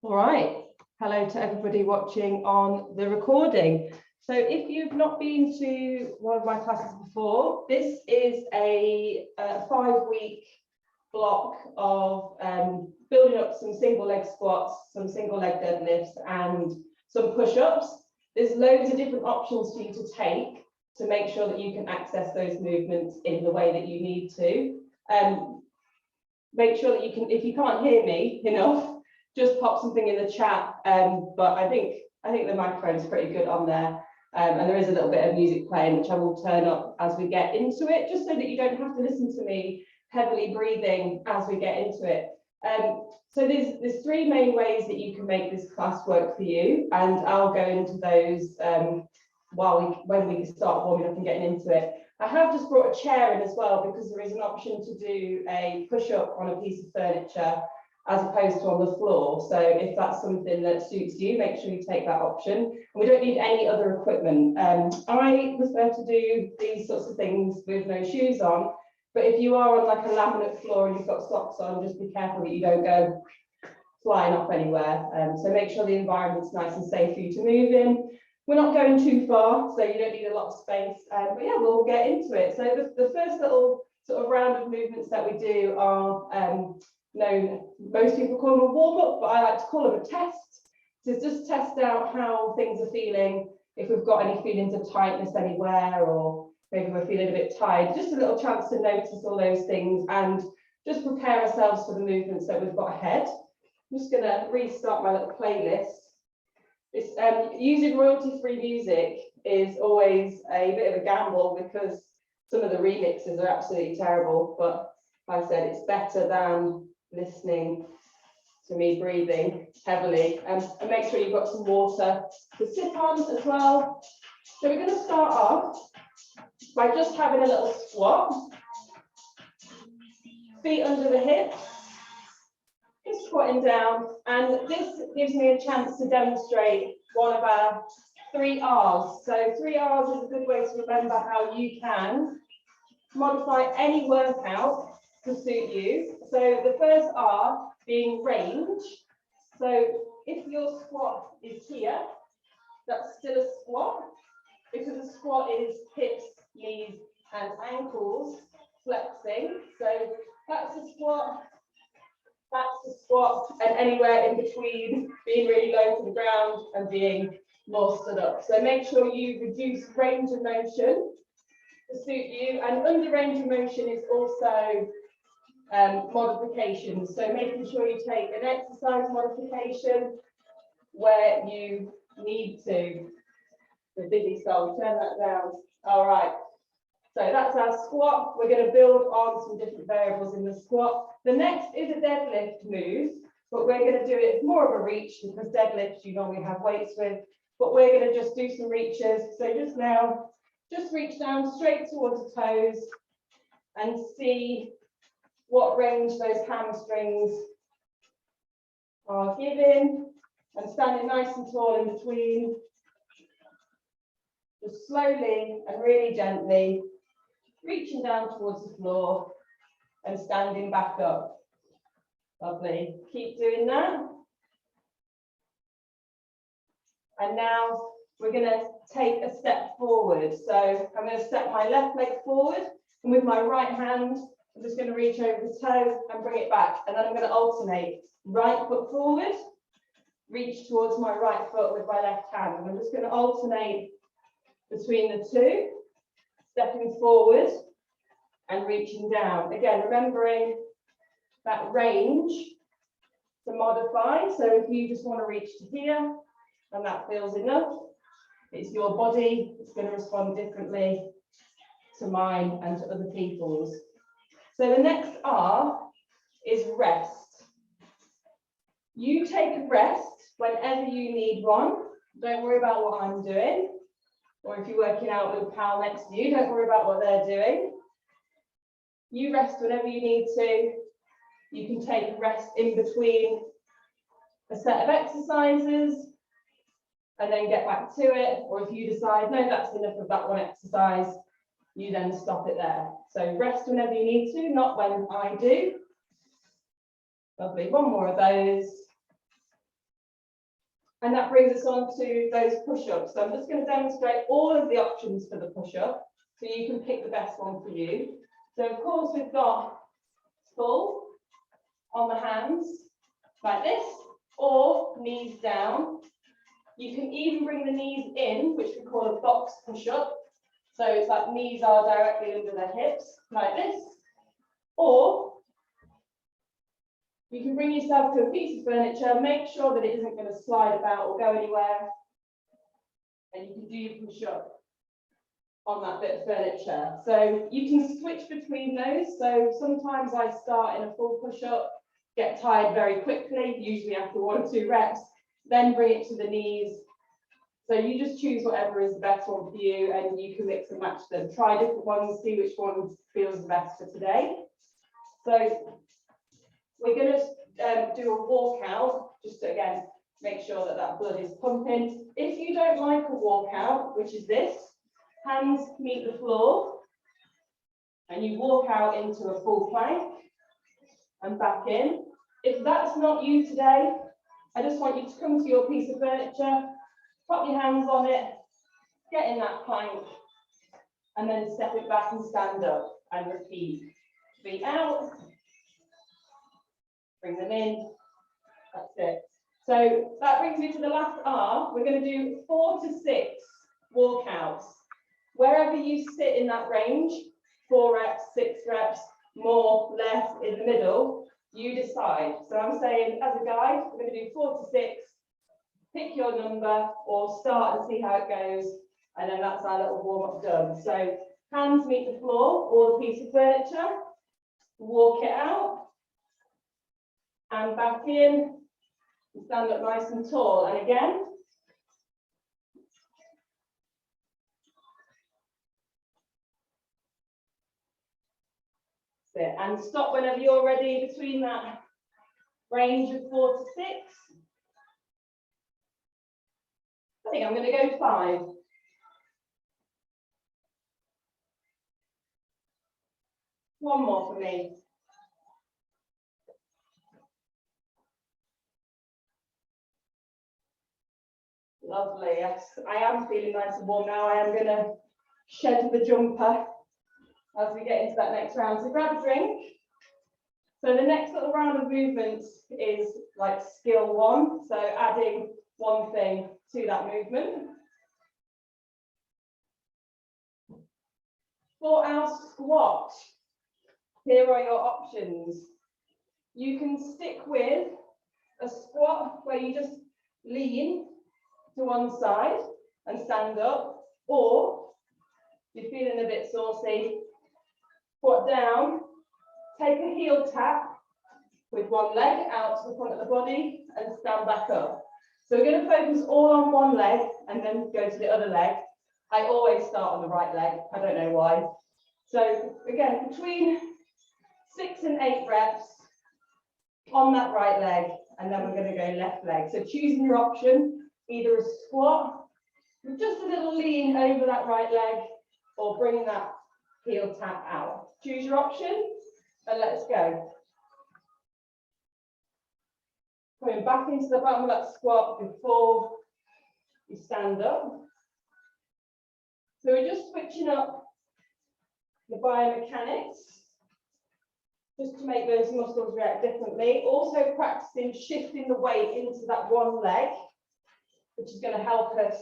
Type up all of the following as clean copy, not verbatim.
All right. Hello to everybody watching on the recording. So if you've not been to one of my classes before, this is a 5-week block of building up some single leg squats, some single leg deadlifts, and some push-ups. There's loads of different options for you to take to make sure that you can access those movements in the way that you need to. Make sure that you can, if you can't hear me enough, just pop something in the chat. But I think the microphone is pretty good on there. And there is a little bit of music playing, which I will turn up as we get into it, just so that you don't have to listen to me heavily breathing as we get into it. So there's 3 main ways that you can make this class work for you, and I'll go into those when we start warming up and getting into it. I have just brought a chair in as well, because there is an option to do a push-up on a piece of furniture as opposed to on the floor. So if that's something that suits you, make sure you take that option. And we don't need any other equipment. I prefer to do these sorts of things with no shoes on, but if you are on like a laminate floor and you've got socks on, just be careful that you don't go flying off anywhere. So make sure the environment's nice and safe for you to move in. We're not going too far, so you don't need a lot of space. But yeah, we'll get into it. So the first little sort of round of movements that we do are most people call them a warm-up, but I like to call them a test. To just test out how things are feeling, if we've got any feelings of tightness anywhere, or maybe we're feeling a bit tired. Just a little chance to notice all those things and just prepare ourselves for the movements that we've got ahead. I'm just going to restart my little playlist. It's, using royalty-free music is always a bit of a gamble, because some of the remixes are absolutely terrible, but like I said, it's better than listening to me breathing heavily. And make sure you've got some water to sip on as well. So we're going to start off by just having a little squat, feet under the hips, just squatting down. And this gives me a chance to demonstrate one of our 3 R's. So 3 R's is a good way to remember how you can modify any workout to suit you. So the first R being range. So if your squat is here, that's still a squat, because a squat is hips, knees, and ankles flexing. So that's a squat, that's a squat, and anywhere in between being really low to the ground and being more stood up. So make sure you reduce range of motion to suit you, and under range of motion is also modifications. So making sure you take an exercise modification where you need to. The busy soul, turn that down. All right. So that's our squat. We're going to build on some different variables in the squat. The next is a deadlift move, but we're going to do it more of a reach, because deadlifts you normally have weights with, but we're going to just do some reaches. So just reach down straight towards the toes and see what range those hamstrings are giving, and standing nice and tall in between. Just slowly and really gently reaching down towards the floor and standing back up. Lovely. Keep doing that. And now we're going to take a step forward. So I'm going to step my left leg forward, and with my right hand, I'm just going to reach over the toe and bring it back. And then I'm going to alternate right foot forward, reach towards my right foot with my left hand. And I'm just going to alternate between the two, stepping forward and reaching down. Again, remembering that range to modify. So if you just want to reach to here and that feels enough, it's your body. It's going to respond differently to mine and to other people's. So the next R is rest. You take a rest whenever you need one. Don't worry about what I'm doing. Or if you're working out with a pal next to you, don't worry about what they're doing. You rest whenever you need to. You can take a rest in between a set of exercises and then get back to it. Or if you decide, no, that's enough of that one exercise, you then stop it there. So rest whenever you need to, not when I do. Lovely, one more of those. And that brings us on to those push-ups. So I'm just going to demonstrate all of the options for the push-up, so you can pick the best one for you. So of course we've got full on the hands, like this, or knees down. You can even bring the knees in, which we call a box push-up. So it's like knees are directly under the hips, like this. Or you can bring yourself to a piece of furniture, make sure that it isn't going to slide about or go anywhere. And you can do your push-up on that bit of furniture. So you can switch between those. So sometimes I start in a full push-up, get tired very quickly, usually after 1 or 2 reps, then bring it to the knees. So you just choose whatever is the best one for you, and you can mix and match them. Try different ones, see which one feels the best for today. So we're going to do a walkout, just to, again, make sure that that blood is pumping. If you don't like a walkout, which is this, hands meet the floor, and you walk out into a full plank and back in. If that's not you today, I just want you to come to your piece of furniture, pop your hands on it, get in that plank, and then step it back and stand up and repeat. Feet out, bring them in, that's it. So that brings me to the last R. We're going to do 4 to 6 walkouts. Wherever you sit in that range, 4 reps, 6 reps, more, less, in the middle, you decide. So I'm saying, as a guide, we're going to do 4 to 6, pick your number or start and see how it goes. And then that's our little warm up done. So hands meet the floor or the piece of furniture, walk it out and back in, and stand up nice and tall. And again, sit and stop whenever you're ready between that range of 4 to 6. I think I'm going to go 5. One more for me. Lovely. Yes, I am feeling nice and warm now. I am going to shed the jumper as we get into that next round. So grab a drink. So the next little round of movements is like skill 1. So adding one thing to that movement. For our squat, here are your options. You can stick with a squat where you just lean to one side and stand up, or if you're feeling a bit saucy, squat down, take a heel tap with one leg out to the front of the body and stand back up. So we're going to focus all on one leg and then go to the other leg. I always start on the right leg, I don't know why. So again, between 6 and 8 reps on that right leg, and then we're going to go left leg. So choosing your option, either a squat with just a little lean over that right leg, or bring that heel tap out. Choose your option and let's go. Coming back into the bottom of that squat before you stand up. So we're just switching up the biomechanics, just to make those muscles react differently. Also practicing shifting the weight into that one leg, which is going to help us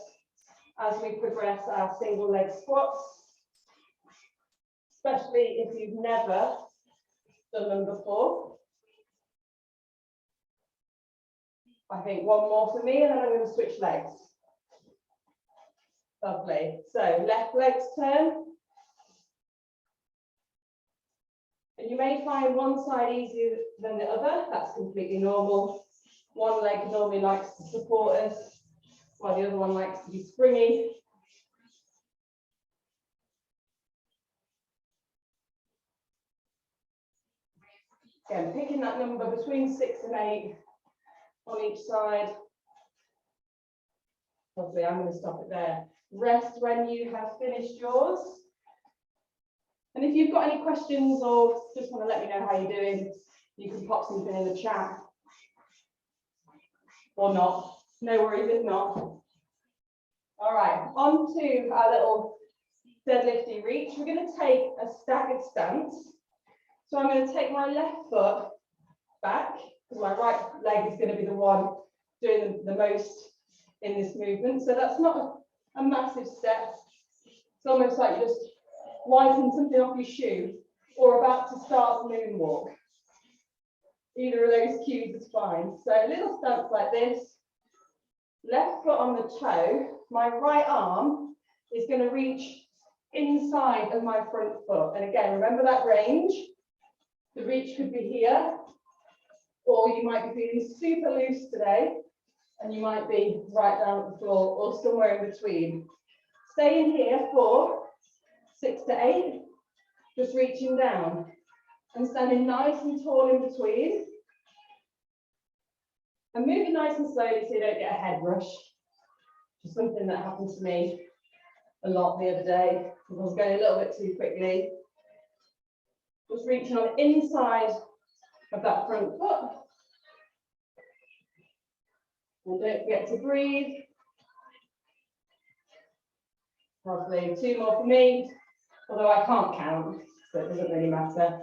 as we progress our single leg squats, especially if you've never done them before. I think one more for me, and then I'm going to switch legs. Lovely. So left leg's turn. And you may find one side easier than the other. That's completely normal. One leg normally likes to support us, while the other one likes to be springy. Again, picking that number between 6 and 8 on each side. Lovely, I'm going to stop it there. Rest when you have finished yours. And if you've got any questions or just want to let me know how you're doing, you can pop something in the chat or not. No worries if not. All right, on to our little deadlifty reach. We're going to take a staggered stance. So I'm going to take my left foot back, because my right leg is going to be the one doing the most in this movement. So that's not a massive step. It's almost like just wiping something off your shoe or about to start the moonwalk. Either of those cues is fine. So a little stance like this, left foot on the toe, my right arm is going to reach inside of my front foot. And again, remember that range. The reach could be here, or you might be feeling super loose today, and you might be right down at the floor or somewhere in between. Stay in here for 6 to 8, just reaching down and standing nice and tall in between. And moving nice and slowly so you don't get a head rush. Just something that happened to me a lot the other day, because I was going a little bit too quickly. Just reaching on the inside of that front foot. And don't forget to breathe. Lovely. 2 more for me, although I can't count, so it doesn't really matter.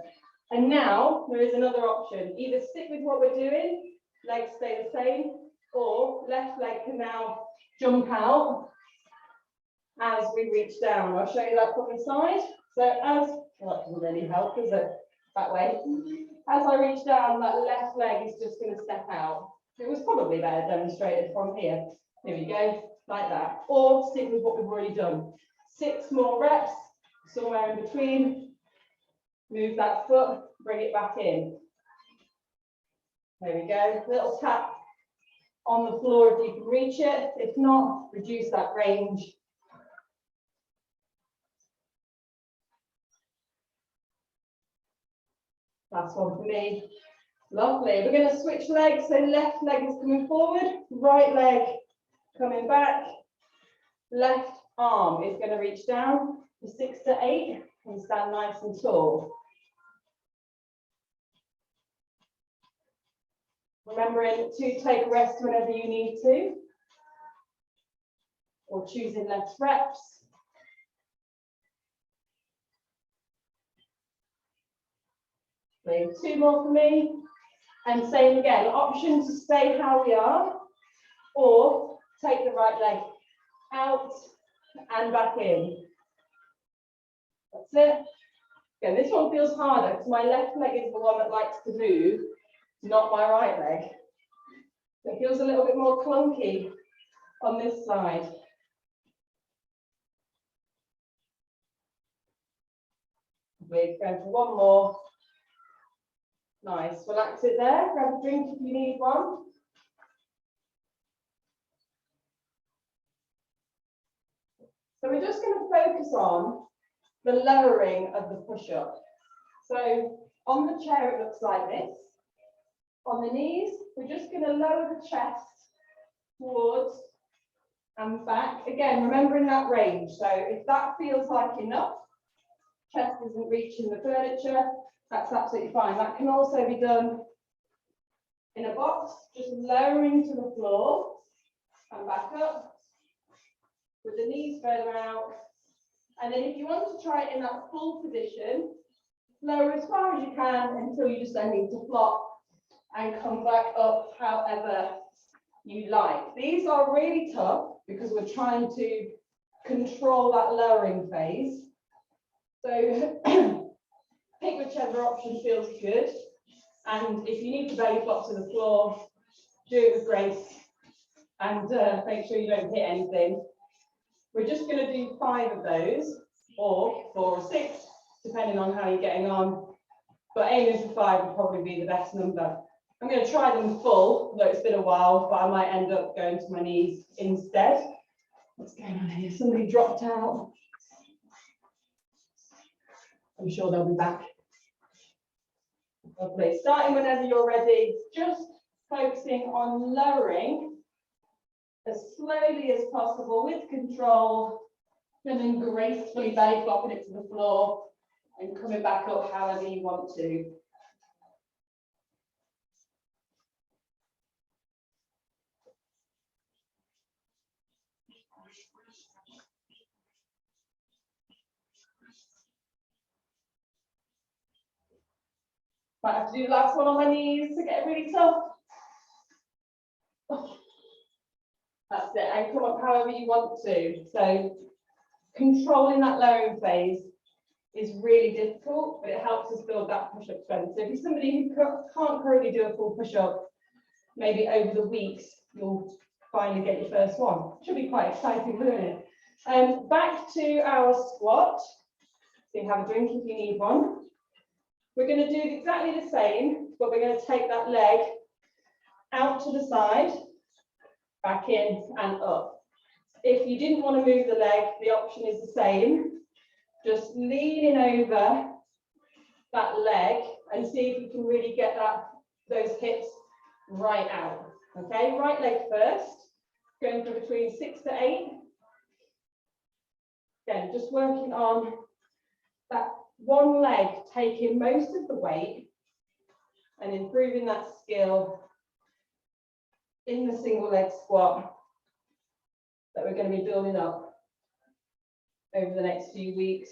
And now there is another option. Either stick with what we're doing, legs stay the same, or left leg can now jump out as we reach down. I'll show you that from the side. So as, well, that doesn't really help, does it? That way. As I reach down, that left leg is just going to step out. It was probably better demonstrated from here. Here we go, like that. Or stick with what we've already done. 6 more reps, somewhere in between. Move that foot, bring it back in. There we go. Little tap on the floor if you can reach it. If not, reduce that range. Last one for me. Lovely. We're going to switch legs. So left leg is coming forward, right leg coming back. Left arm is going to reach down for 6 to 8 and stand nice and tall. Remembering to take a rest whenever you need to, or choosing less reps. So 2 more for me. And same again, option to stay how we are, or take the right leg out and back in. That's it. Again, this one feels harder because my left leg is the one that likes to move, not my right leg. It feels a little bit more clunky on this side. We're going for 1 more. Nice, relax it there, grab a drink if you need one. So we're just going to focus on the lowering of the push-up. So on the chair it looks like this. On the knees, we're just going to lower the chest towards and back. Again, remembering that range. So if that feels like enough, chest isn't reaching the furniture, that's absolutely fine. That can also be done in a box, just lowering to the floor and back up with the knees further out. And then if you want to try it in that full position, lower as far as you can until you just then need to flop and come back up however you like. These are really tough because we're trying to control that lowering phase. So pick whichever option feels good. And if you need to belly flop to the floor, do it with grace and make sure you don't hit anything. We're just going to do 5 of those, or 4 or 6, depending on how you're getting on. But aiming for 5 would probably be the best number. I'm going to try them full, though it's been a while, but I might end up going to my knees instead. What's going on here? Somebody dropped out. I'm sure they'll be back. Lovely. Starting whenever you're ready, just focusing on lowering as slowly as possible with control, and then gracefully belly flopping it to the floor and coming back up however you want to. Might have to do the last one on my knees to get really tough. That's it, and come up however you want to. So controlling that lowering phase is really difficult, but it helps us build that push-up strength. So if you're somebody who can't currently do a full push-up, maybe over the weeks, you'll finally get your first one. Should be quite exciting, wouldn't it? Back to our squat. So you have a drink if you need one. We're going to do exactly the same, but we're going to take that leg out to the side, back in and up. If you didn't want to move the leg, the option is the same. Just leaning over that leg and see if you can really get those hips right out. Okay, right leg first, going for between 6 to 8. Again, just working on that one leg taking most of the weight and improving that skill in the single leg squat that we're going to be building up over the next few weeks.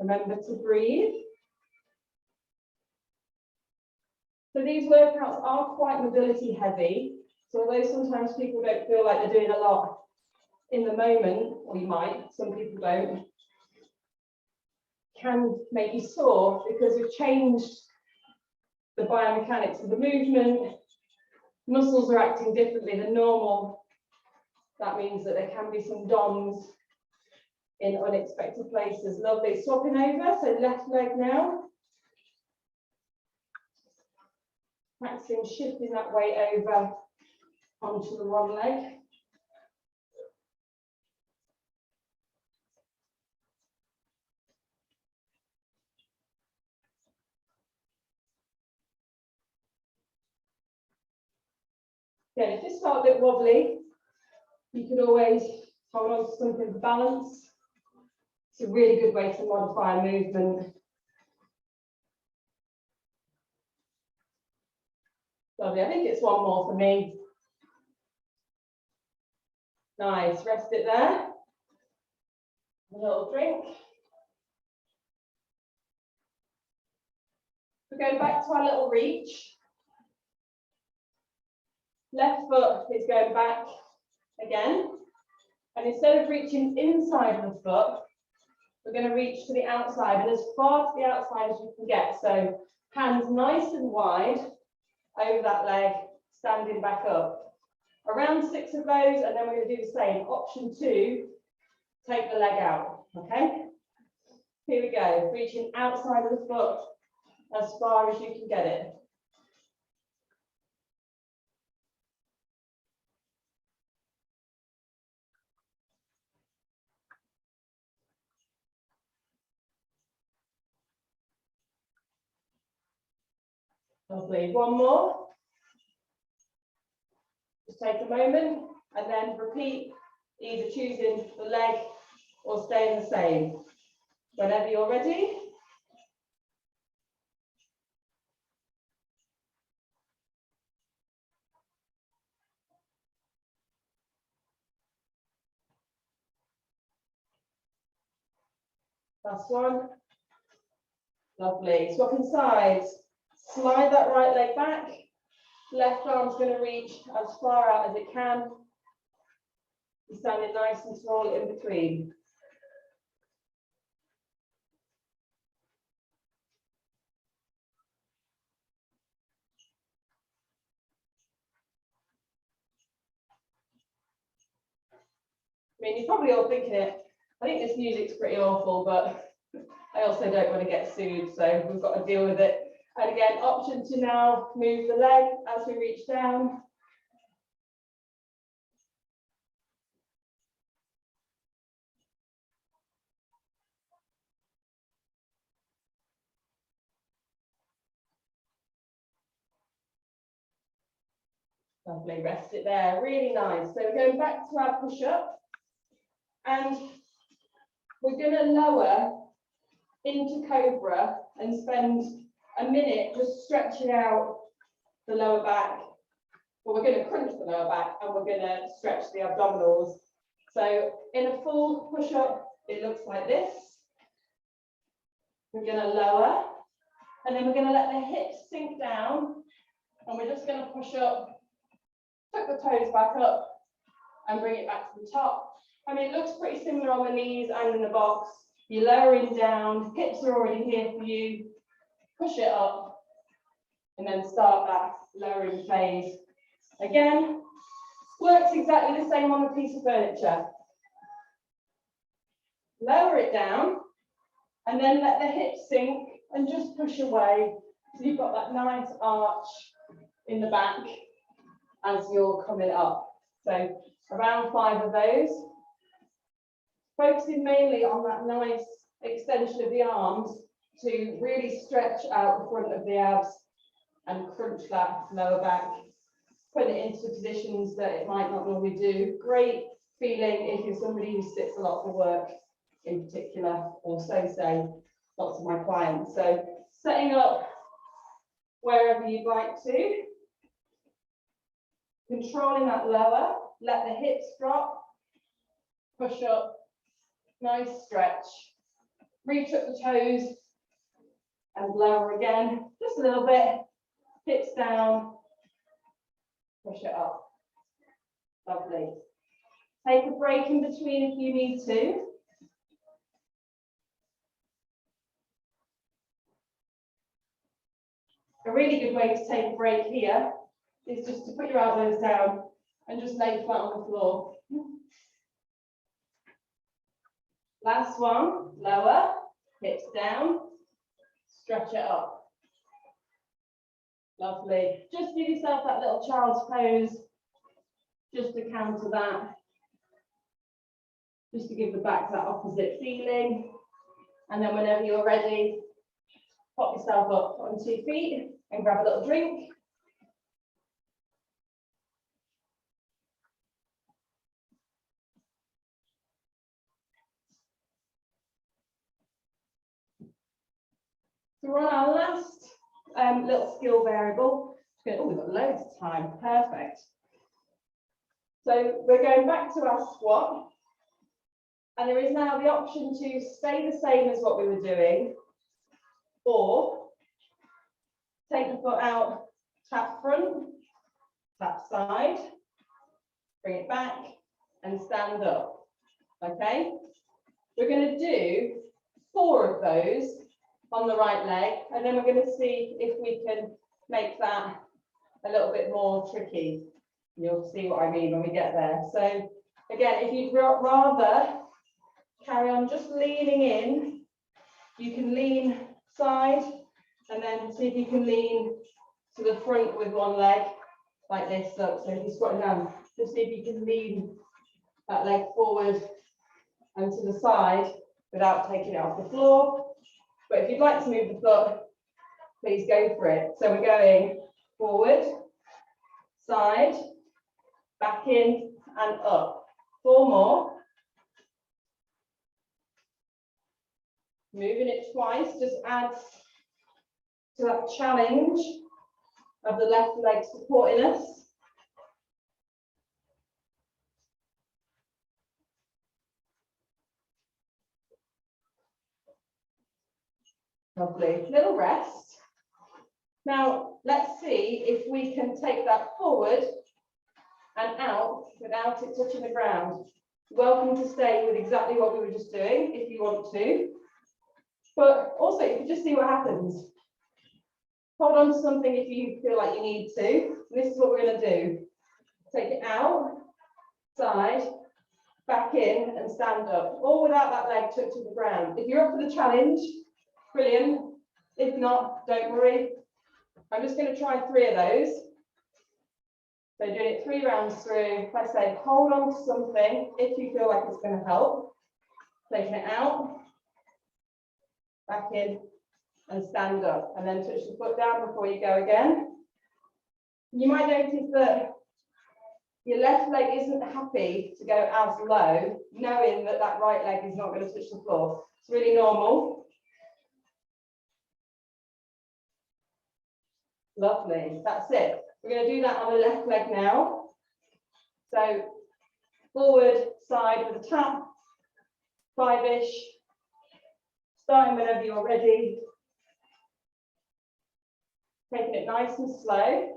Remember to breathe. So these workouts are quite mobility heavy. So although sometimes people don't feel like they're doing a lot in the moment, or you might, some people don't, can make you sore because we've changed the biomechanics of the movement. Muscles are acting differently than normal. That means that there can be some DOMs in unexpected places. Lovely. Swapping over, so left leg now. Practicing shifting that weight over onto the one leg. Again, if this felt a bit wobbly, you could always hold on to something for balance. It's a really good way to modify movement. Lovely, I think it's one more for me. Nice, rest it there. A little drink. We're going back to our little reach. Left foot is going back again. And instead of reaching inside of the foot, we're going to reach to the outside and as far to the outside as you can get. So hands nice and wide over that leg, standing back up. Around 6 of those, and then we're going to do the same. Option 2, take the leg out, okay? Here we go, reaching outside of the foot as far as you can get it. Lovely, one more. Just take a moment and then repeat, either choosing the leg or staying the same. Whenever you're ready. Last one. Lovely. Swapping sides. Slide that right leg back. Left arm's going to reach as far out as it can. You're standing nice and tall in between. I mean, you're probably all thinking it. I think this music's pretty awful, but I also don't want to get sued, so we've got to deal with it. And again, option to now move the leg as we reach down. Lovely, rest it there, really nice. So we're going back to our push-up and we're going to lower into Cobra and spend a minute just stretching out the lower back. Well, we're going to crunch the lower back and we're going to stretch the abdominals. So in a full push-up, it looks like this. We're going to lower, and then we're going to let the hips sink down, and we're just going to push up, tuck the toes back up, and bring it back to the top. I mean, it looks pretty similar on the knees and in the box. You're lowering down, hips are already here for you. Push it up, and then start that lowering phase. Again, works exactly the same on the piece of furniture. Lower it down, and then let the hips sink and just push away. So you've got that nice arch in the back as you're coming up. So around 5 of those. Focusing mainly on that nice extension of the arms to really stretch out the front of the abs and crunch that lower back. Put it into positions that it might not normally do. Great feeling if you're somebody who sits a lot for work in particular, or so say lots of my clients. So setting up wherever you'd like to, controlling that lower, let the hips drop, push up, nice stretch, reach up the toes and lower again, just a little bit, hips down, push it up. Lovely. Take a break in between if you need to. A really good way to take a break here is just to put your elbows down and just lay flat on the floor. Last one, lower, hips down, stretch it up. Lovely. Just give yourself that little child's pose, just to counter that. Just to give the back that opposite feeling. And then whenever you're ready, pop yourself up on 2 feet and grab a little drink. So we're on our last little skill variable. Oh, we've got loads of time. Perfect. So we're going back to our squat. And there is now the option to stay the same as what we were doing, or take the foot out, tap front, tap side, bring it back, and stand up. Okay? We're going to do 4 of those on the right leg, and then we're going to see if we can make that a little bit more tricky. You'll see what I mean when we get there. So again, if you'd rather carry on just leaning in, you can lean side and then see if you can lean to the front with one leg like this. So if you're squatting down, just see if you can lean that leg forward and to the side without taking it off the floor. But if you'd like to move the foot, please go for it. So we're going forward, side, back in and up. 4 more. Moving it twice just adds to that challenge of the left leg supporting us. Lovely. Little rest. Now, let's see if we can take that forward and out without it touching the ground. Welcome to stay with exactly what we were just doing if you want to. But also, you can just see what happens. Hold on to something if you feel like you need to. This is what we're going to do. Take it out, side, back in, and stand up. All without that leg touching the ground. If you're up for the challenge, brilliant. If not, don't worry. I'm just going to try 3 of those. So doing it 3 rounds through. If I say hold on to something, if you feel like it's going to help. Taking it out, back in, and stand up, and then touch the foot down before you go again. You might notice that your left leg isn't happy to go as low, knowing that that right leg is not going to touch the floor. It's really normal. Lovely, that's it. We're going to do that on the left leg now. So forward, side with a tap, 5-ish, starting whenever you're ready. Taking it nice and slow.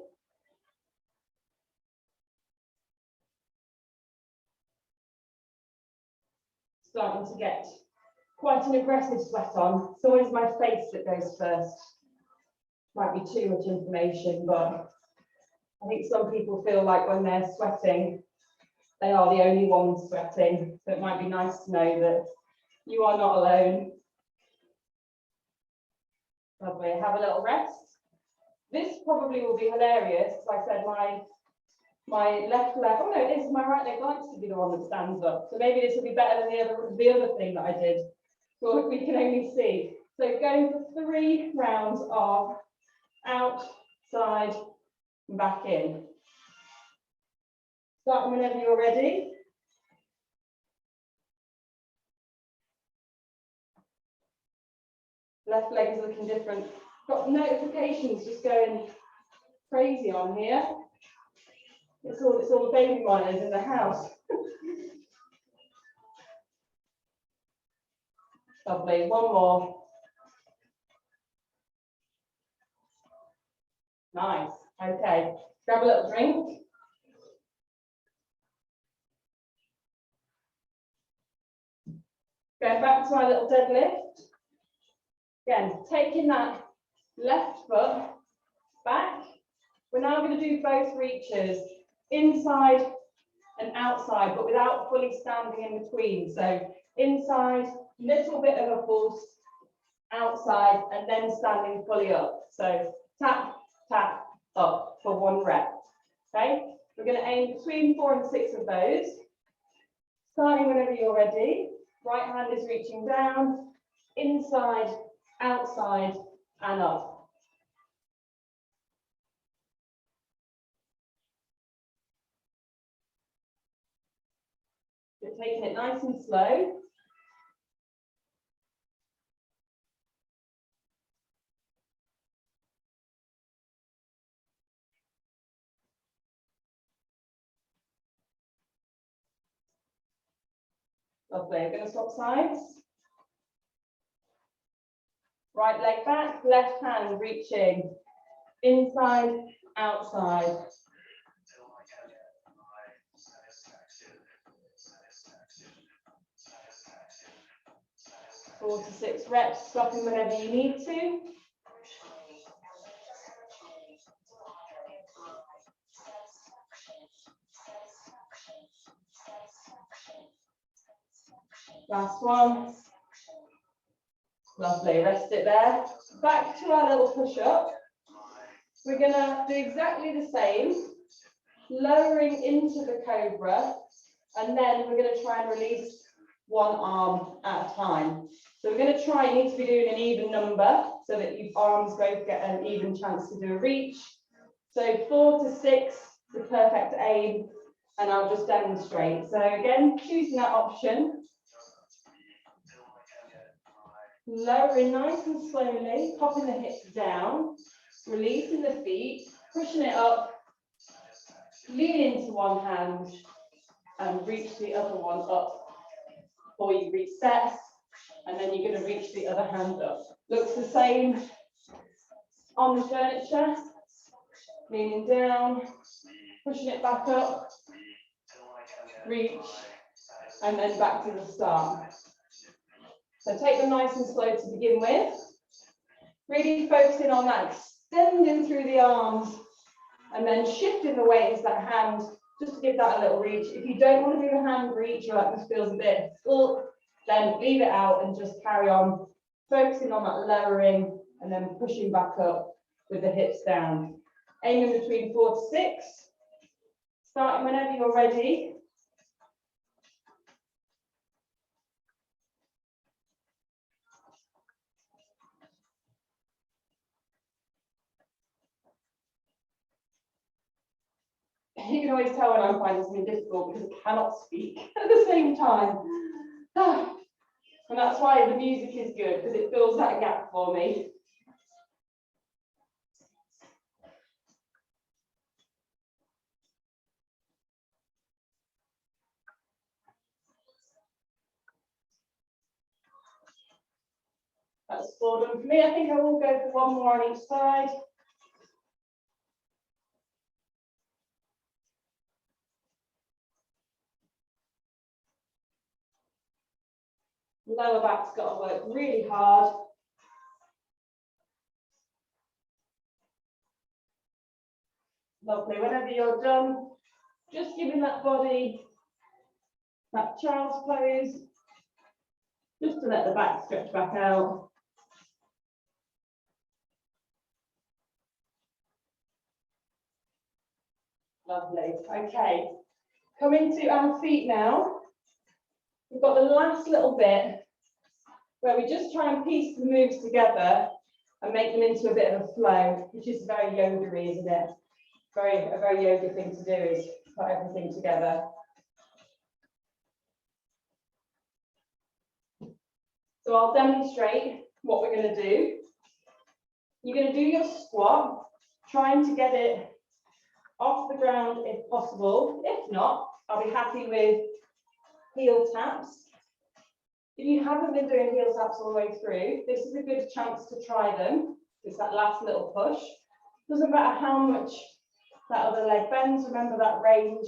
Starting to get quite an aggressive sweat on. It's always my face that goes first. Might be too much information, but I think some people feel like when they're sweating, they are the only ones sweating. So it might be nice to know that you are not alone. Lovely, have a little rest. This probably will be hilarious. Like I said, my left leg, oh no, it is, my right leg likes to be the one that stands up. So maybe this will be better than the other thing that I did. But we can only see. So going for 3 rounds of out, side, and back in. Starting whenever you're ready. Left leg is looking different. Got notifications just going crazy on here. It's all the baby miners in the house. Lovely, one more. Nice, okay. Grab a little drink. Going back to our little deadlift. Again, taking that left foot back. We're now going to do both reaches, inside and outside, but without fully standing in between. So inside, little bit of a pulse, outside, and then standing fully up. So tap, tap, up for 1 rep. Okay, we're going to aim between 4 and 6 of those. Starting whenever you're ready. Right hand is reaching down, inside, outside, and up. You're taking it nice and slow. Lovely, we're going to swap sides. Right leg back, left hand reaching inside, outside. 4 to 6 reps, stopping whenever you need to. Last one. Lovely, rest it there. Back to our little push-up. We're going to do exactly the same, lowering into the cobra, and then we're going to try and release 1 arm at a time. So we're going to try, you need to be doing an even number so that your arms both get an even chance to do a reach. So 4 to 6, the perfect aim, and I'll just demonstrate. So again, choosing that option. Lowering nice and slowly, popping the hips down, releasing the feet, pushing it up, lean into one hand and reach the other one up before you reset, and then you're going to reach the other hand up. Looks the same on the furniture, leaning down, pushing it back up, reach, and then back to the start. So take them nice and slow to begin with. Really focusing on that, extending through the arms and then shifting the weight into that hand just to give that a little reach. If you don't want to do the hand reach, or like this feels a bit full, then leave it out and just carry on focusing on that lowering and then pushing back up with the hips down. Aiming between 4 to 6. Starting whenever you're ready. You can always tell when I'm finding something difficult because I cannot speak at the same time. And that's why the music is good, because it fills that gap for me. That's 4 done for me. I think I will go for 1 more on each side. Lower back's got to work really hard. Lovely. Whenever you're done, just giving that body that child's pose, just to let the back stretch back out. Lovely. Okay. Coming to our feet now. We've got the last little bit where we just try and piece the moves together and make them into a bit of a flow, which is very yoga-y, isn't it? A very yoga thing to do is put everything together. So I'll demonstrate what we're going to do. You're going to do your squat, trying to get it off the ground if possible. If not, I'll be happy with heel taps. If you haven't been doing heel taps all the way through, this is a good chance to try them. It's that last little push. Doesn't matter how much that other leg bends, remember that range.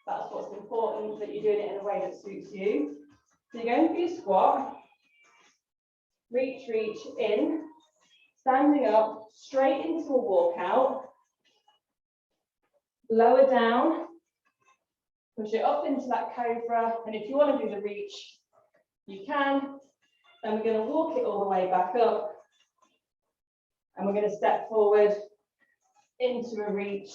That's what's important, that you're doing it in a way that suits you. So you're going for your squat. Reach, reach in. Standing up, straight into a walkout. Lower down. Push it up into that cobra. And if you want to do the reach, you can. Then we're going to walk it all the way back up. And we're going to step forward into a reach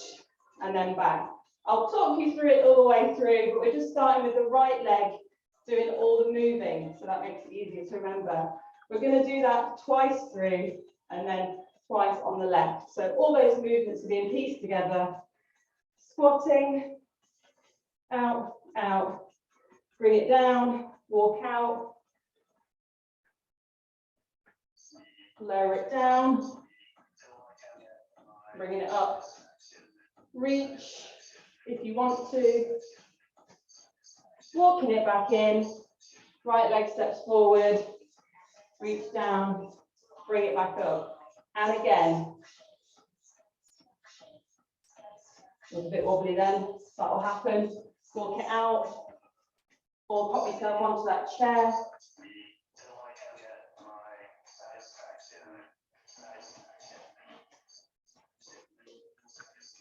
and then back. I'll talk you through it all the way through, but we're just starting with the right leg, doing all the moving. So that makes it easier to remember. We're going to do that twice through and then twice on the left. So all those movements are being pieced together. Squatting, out, out, bring it down, walk out, lower it down, bringing it up, reach if you want to, walking it back in, right leg steps forward, reach down, bring it back up, and again. It was a bit wobbly then, that'll happen. Walk it out, or pop yourself onto that chair.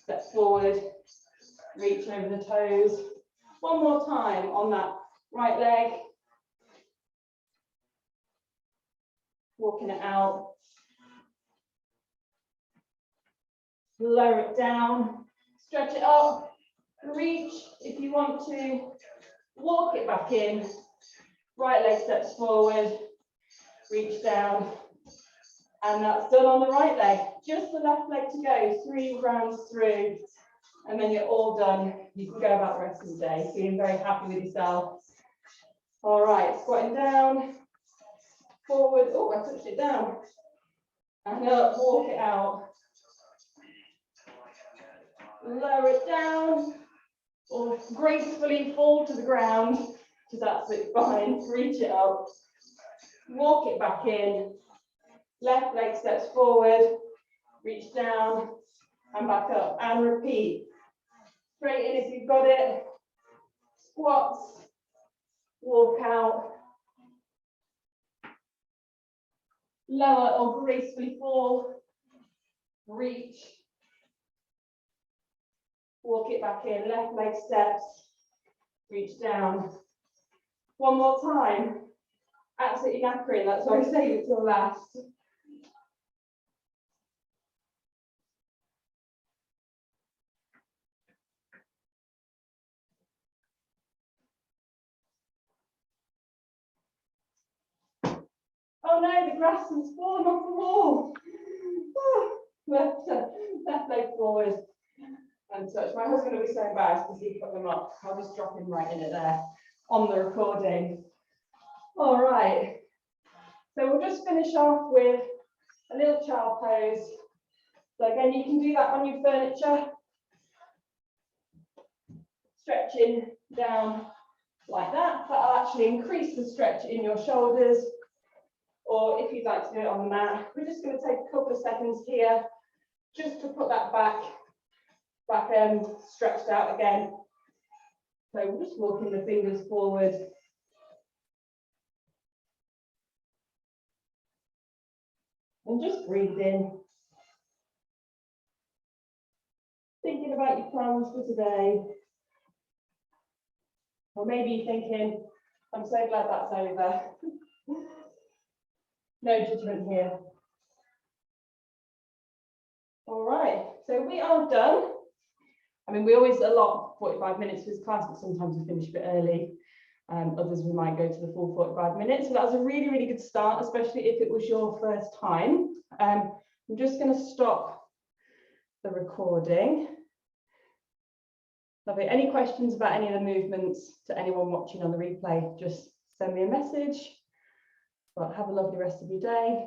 Step forward, reach over the toes. One more time on that right leg. Walking it out. Lower it down, stretch it up. Reach if you want to, walk it back in, right leg steps forward, reach down, and that's done on the right leg. Just the left leg to go, 3 rounds through, and then you're all done. You can go about the rest of the day, feeling very happy with yourself. All right, squatting down, forward, oh, I touched it down, and up, walk it out. Lower it down, or gracefully fall to the ground, which is absolutely fine. Reach it up, walk it back in, left leg steps forward, reach down and back up, and repeat. Straight in if you've got it, squats, walk out, lower or gracefully fall, reach, walk it back in, left leg steps, reach down. One more time. Absolutely knackering, that's why I save it till last. Oh no, the grass has fallen off the wall. Left leg forward and touch. My husband will be so embarrassed because he put them up. I'll just drop him right in it there on the recording. All right. So we'll just finish off with a little child pose. So again, you can do that on your furniture. Stretching down like that. That'll actually increase the stretch in your shoulders. or if you'd like to do it on the mat, we're just going to take a couple of seconds here just to put that back end stretched out again. So we're just walking the fingers forward. And just breathe in. Thinking about your plans for today. Or maybe you're thinking, I'm so glad that's over. No judgment here. All right, so we are done. I mean, we always allot 45 minutes for this class, but sometimes we finish a bit early. Others we might go to the full 45 minutes. So that was a really, really good start, especially if it was your first time. I'm just going to stop the recording. Lovely. Any questions about any of the movements to anyone watching on the replay, just send me a message. But have a lovely rest of your day.